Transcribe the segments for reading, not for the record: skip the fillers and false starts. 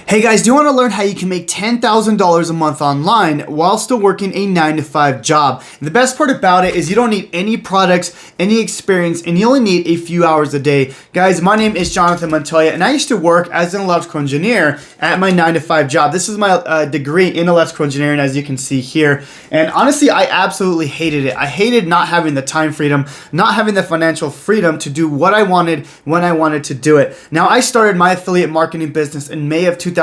Hey guys, do you want to learn how you can make $10,000 a month online while still working a 9-to-5 job? And the best part about it is you don't need any products, any experience, and you only need a few hours a day. Guys, my name is Jonathan Montoya, and I used to work as an electrical engineer at my 9-to-5 job. This is my degree in electrical engineering, as you can see here. And honestly, I absolutely hated it. I hated not having the time freedom, not having the financial freedom to do what I wanted when I wanted to do it. Now, I started my affiliate marketing business in May of 2019,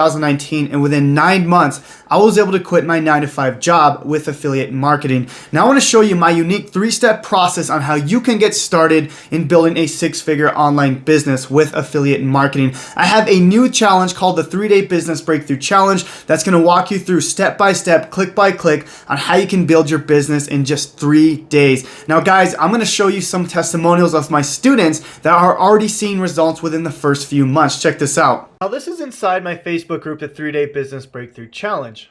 and within 9 months, I was able to quit my 9-to-5 job with affiliate marketing. Now, I want to show you my unique 3-step process on how you can get started in building a 6-figure online business with affiliate marketing. I have a new challenge called the 3-Day Business Breakthrough Challenge that's going to walk you through step by step, click by click, on how you can build your business in just 3 days. Now, guys, I'm going to show you some testimonials of my students that are already seeing results within the first few months. Check this out. Now, this is inside my Facebook group, the 3-Day Business Breakthrough Challenge.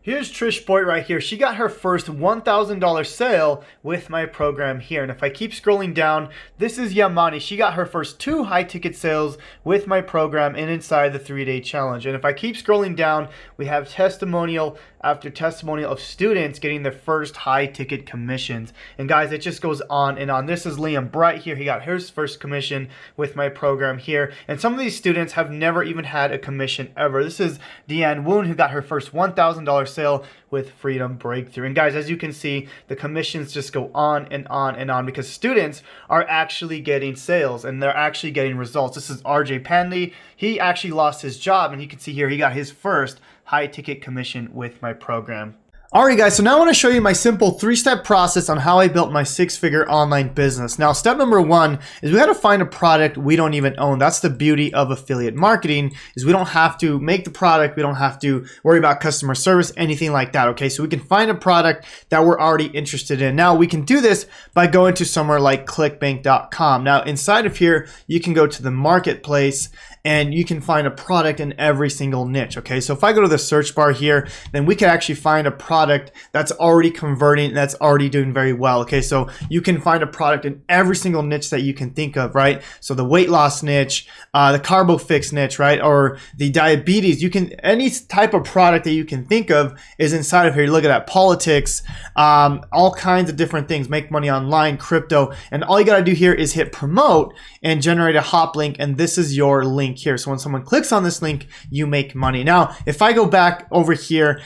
Here's Trish Boyd right here. She got her first $1,000 sale with my program here. And if I keep scrolling down, this is Yamani. She got her first 2 high-ticket sales with my program and inside the 3-day challenge. And if I keep scrolling down, we have testimonial after testimonial of students getting their first high-ticket commissions. And guys, it just goes on and on. This is Liam Bright here. He got his first commission with my program here. And some of these students have never even had a commission ever. This is Deanne Woon, who got her first $1,000 sale with Freedom Breakthrough. And guys, as you can see, the commissions just go on and on and on because students are actually getting sales and they're actually getting results. This is RJ Panley. He actually lost his job, and you can see here he got his first high ticket commission with my program. Alright guys, so now I want to show you my simple 3-step process on how I built my 6-figure online business. Now, step number 1 is we got to find a product we don't even own. That's the beauty of affiliate marketing, is we don't have to make the product, we don't have to worry about customer service, anything like that, okay? So we can find a product that we're already interested in. Now, we can do this by going to somewhere like clickbank.com. Now, inside of here, you can go to the marketplace and you can find a product in every single niche, okay? So if I go to the search bar here, then we can actually find a product that's already converting, that's already doing very well, okay? So you can find a product in every single niche that you can think of, right? So the weight loss niche, the carbo fix niche, right? Or the diabetes, you can, any type of product that you can think of is inside of here. You look at that, politics, all kinds of different things, make money online, crypto, and all you gotta do here is hit promote and generate a hop link, and this is your link here. So when someone clicks on this link, you make money. Now, if I go back over here,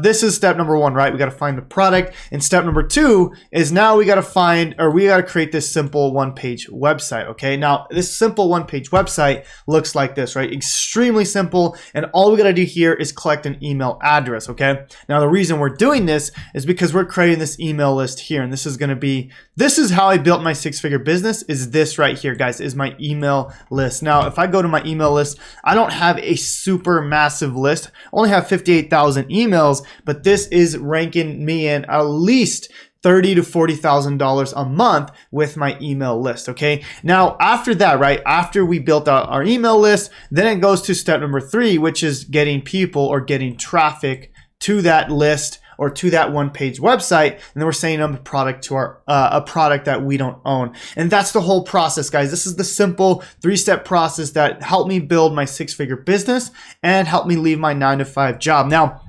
this is step number 1, right? We got to find the product. And step number 2 is now we got to find, or we got to create this simple 1-page website, okay? Now, this simple 1-page website looks like this, right? Extremely simple. And all we got to do here is collect an email address, okay? Now, the reason we're doing this is because we're creating this email list here. And this is going to be, this is how I built my 6-figure business, is this right here, guys, is my email list. Now, if I go to my email list, I don't have a super massive list. I only have 58,000 emails, but this is ranking me in at least $30,000 to $40,000 a month with my email list, okay? Now, after that, right, after we built out our email list, then it goes to step number 3, which is getting people or getting traffic to that list or to that 1-page website, and then we're sending them a product to our a product that we don't own. And that's the whole process, guys. This is the simple 3-step process that helped me build my 6-figure business and helped me leave my 9-to-5 job. Now,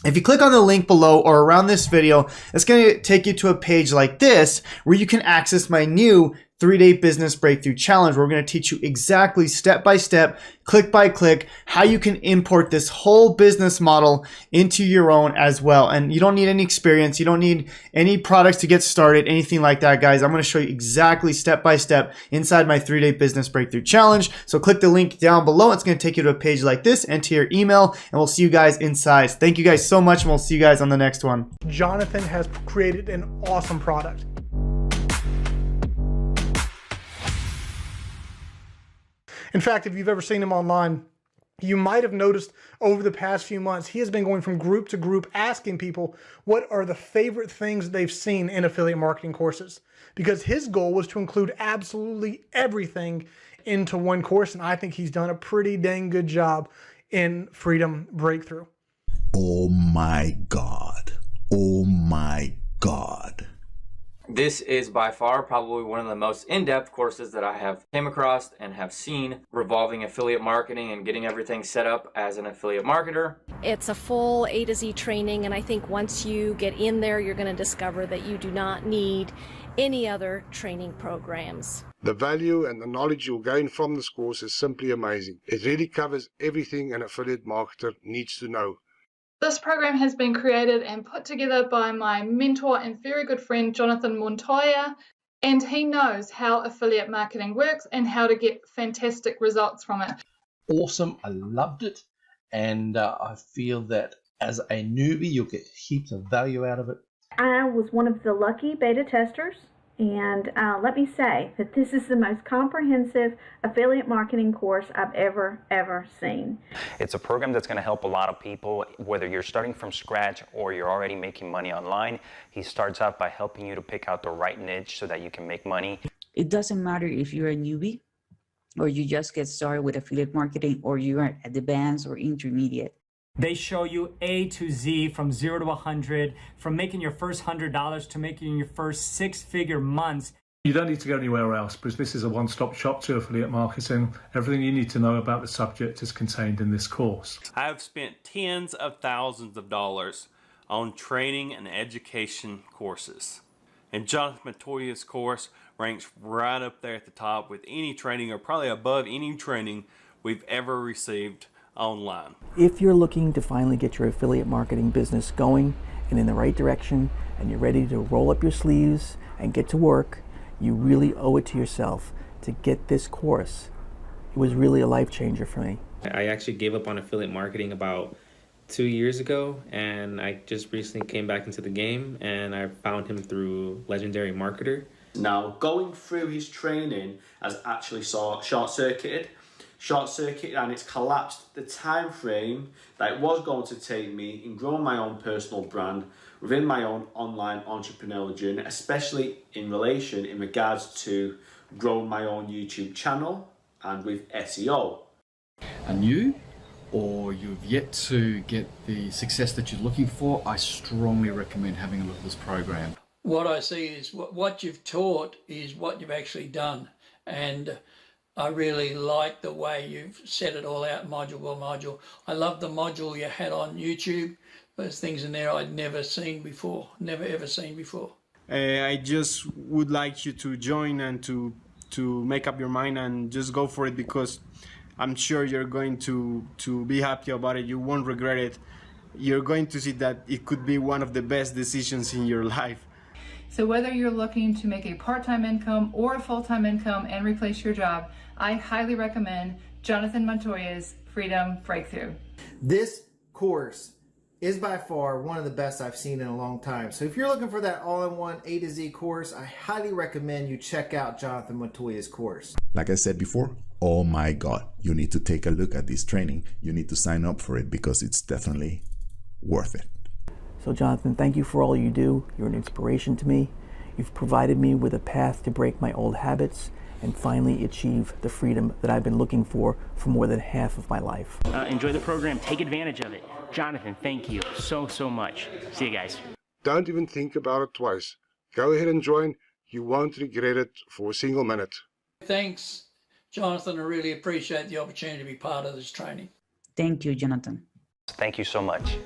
if you click on the link below or around this video, it's going to take you to a page like this where you can access my new 3-Day Business Breakthrough Challenge. We're going to teach you exactly step by step, click by click, how you can import this whole business model into your own as well. And you don't need any experience. You don't need any products to get started, anything like that, guys. I'm going to show you exactly step by step inside my 3-Day Business Breakthrough Challenge. So click the link down below. It's going to take you to a page like this, enter your email, and we'll see you guys inside. Thank you guys so much, and we'll see you guys on the next one. Jonathan has created an awesome product. In fact, if you've ever seen him online, you might have noticed over the past few months, he has been going from group to group asking people what are the favorite things they've seen in affiliate marketing courses. Because his goal was to include absolutely everything into one course, and I think he's done a pretty dang good job in Freedom Breakthrough. Oh my God. Oh my God. This is by far probably one of the most in-depth courses that I have came across and have seen revolving affiliate marketing and getting everything set up as an affiliate marketer. It's a full A to Z training, and I think once you get in there, you're going to discover that you do not need any other training programs. The value and the knowledge you'll gain from this course is simply amazing. It really covers everything an affiliate marketer needs to know. This program has been created and put together by my mentor and very good friend, Jonathan Montoya, and he knows how affiliate marketing works and how to get fantastic results from it. Awesome, I loved it, and I feel that as a newbie, you'll get heaps of value out of it. I was one of the lucky beta testers, and let me say that this is the most comprehensive affiliate marketing course I've ever seen. It's a program that's going to help a lot of people, whether you're starting from scratch or you're already making money online. He starts out by helping you to pick out the right niche so that you can make money. It doesn't matter if you're a newbie or you just get started with affiliate marketing or you're advanced or intermediate. They show you A to Z from 0 to 100, from making your first $100 to making your first six-figure months. You don't need to go anywhere else because this is a one-stop shop to affiliate marketing. Everything you need to know about the subject is contained in this course. I have spent tens of thousands of dollars on training and education courses. And Jonathan Montoya's course ranks right up there at the top with any training, or probably above any training we've ever received online. If you're looking to finally get your affiliate marketing business going and in the right direction, and you're ready to roll up your sleeves and get to work, you really owe it to yourself to get this course. It was really a life changer for me. I actually gave up on affiliate marketing about 2 years ago, and I just recently came back into the game, and I found him through Legendary Marketer. Now, going through his training has actually short-circuited, and it's collapsed the time frame that it was going to take me in growing my own personal brand within my own online entrepreneurial journey, especially in regards to growing my own YouTube channel and with SEO. Are new, or you've yet to get the success that you're looking for, I strongly recommend having a look at this program. What I see is what you've taught is what you've actually done, and I really like the way you've set it all out module by module. I love the module you had on YouTube. There's things in there I'd never seen before, never ever seen before. I just would like you to join and to make up your mind and just go for it, because I'm sure you're going to be happy about it. You won't regret it. You're going to see that it could be one of the best decisions in your life. So whether you're looking to make a part-time income or a full-time income and replace your job, I highly recommend Jonathan Montoya's Freedom Breakthrough. This course is by far one of the best I've seen in a long time. So if you're looking for that all-in-one A to Z course, I highly recommend you check out Jonathan Montoya's course. Like I said before, oh my God, you need to take a look at this training. You need to sign up for it because it's definitely worth it. So Jonathan, thank you for all you do. You're an inspiration to me. You've provided me with a path to break my old habits and finally achieve the freedom that I've been looking for more than half of my life. Enjoy the program. Take advantage of it. Jonathan, thank you so much. See you guys. Don't even think about it twice. Go ahead and join. You won't regret it for a single minute. Thanks, Jonathan. I really appreciate the opportunity to be part of this training. Thank you, Jonathan. Thank you so much.